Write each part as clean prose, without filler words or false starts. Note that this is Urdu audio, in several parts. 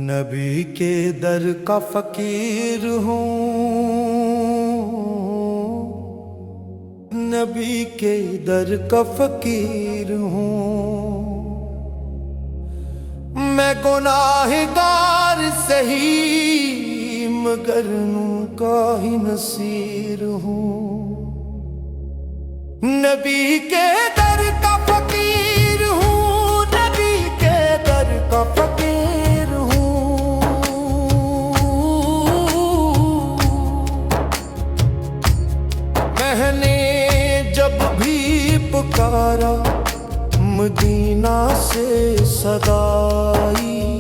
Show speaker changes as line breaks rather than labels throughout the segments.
نبی کے در کا فقیر ہوں، نبی کے در کا فقیر ہوں، میں گناہگار سہی مگر نوں کا ہی نصیر ہوں، نبی کے در کا فقیر ہوں، نبی کے در کا فقیر ہوں، میں نے جب بھی پکارا مدینہ سے صدائی،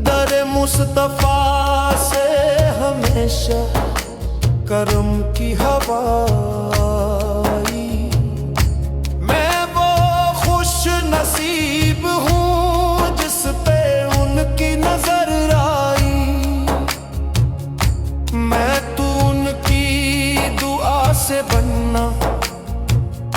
در مصطفیٰ سے ہمیشہ کرم کی ہوا آئی، میں وہ خوش نصیب ہوں جس پہ ان کی نظر آئی، میں تو ان کی دعا سے بننا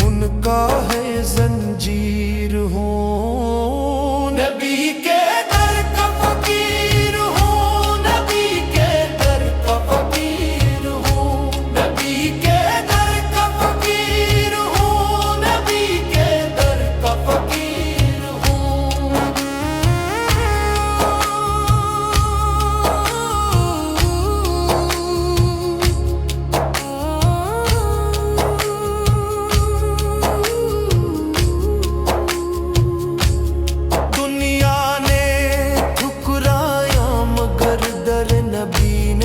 ان کا ہے زنجیر ہوں، نبی کے در کا فقیر ہوں، نبی کے در کا فقیر ہوں، نبی کے در کا فقیر ہوں، نبی کے در کا فقیر ہوں،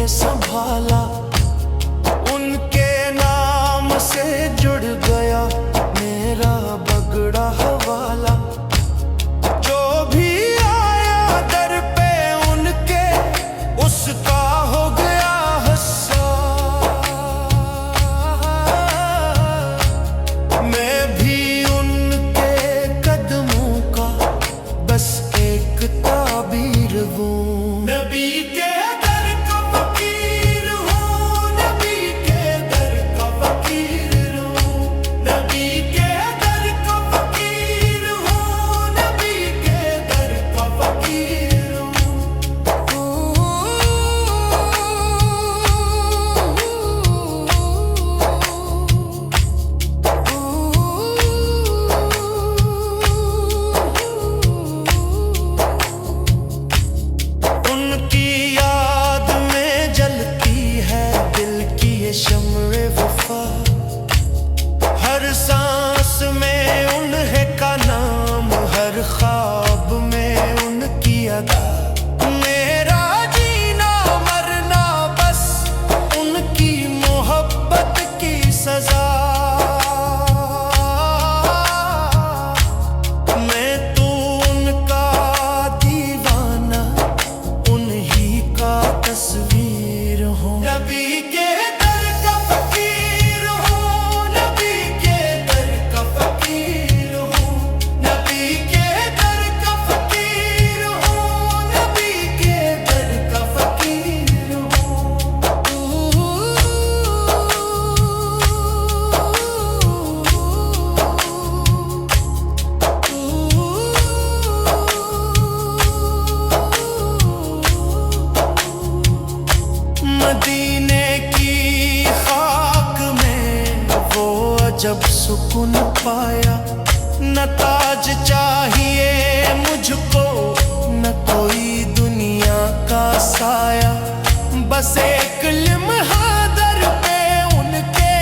سنبھالا ان کے نام سے جڑ گیا میرا بگڑا حوالہ، جو بھی آیا در پہ ان کے اس کا ہو گیا حساب، میں بھی ان کے قدموں کا بس ایک تعبیر ہوں، نبی کے شمع وفا، ہر سانس میں انہیں کا نام، ہر خواب میں ان کی ادا، میرا جینا مرنا بس ان کی محبت کی سزا، میں تو ان کا دیوانہ انہی کا تصویر ہوں، نبی کے مدینے کی خاک میں وہ عجب سکون پایا، نہ تاج چاہیے مجھ کو نہ کوئی دنیا کا سایہ، بس ایک لمحہ در پہ ان کے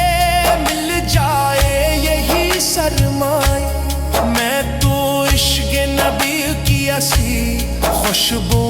مل جائے یہی سرمایہ، میں تو عشق نبی کی اسی خوشبو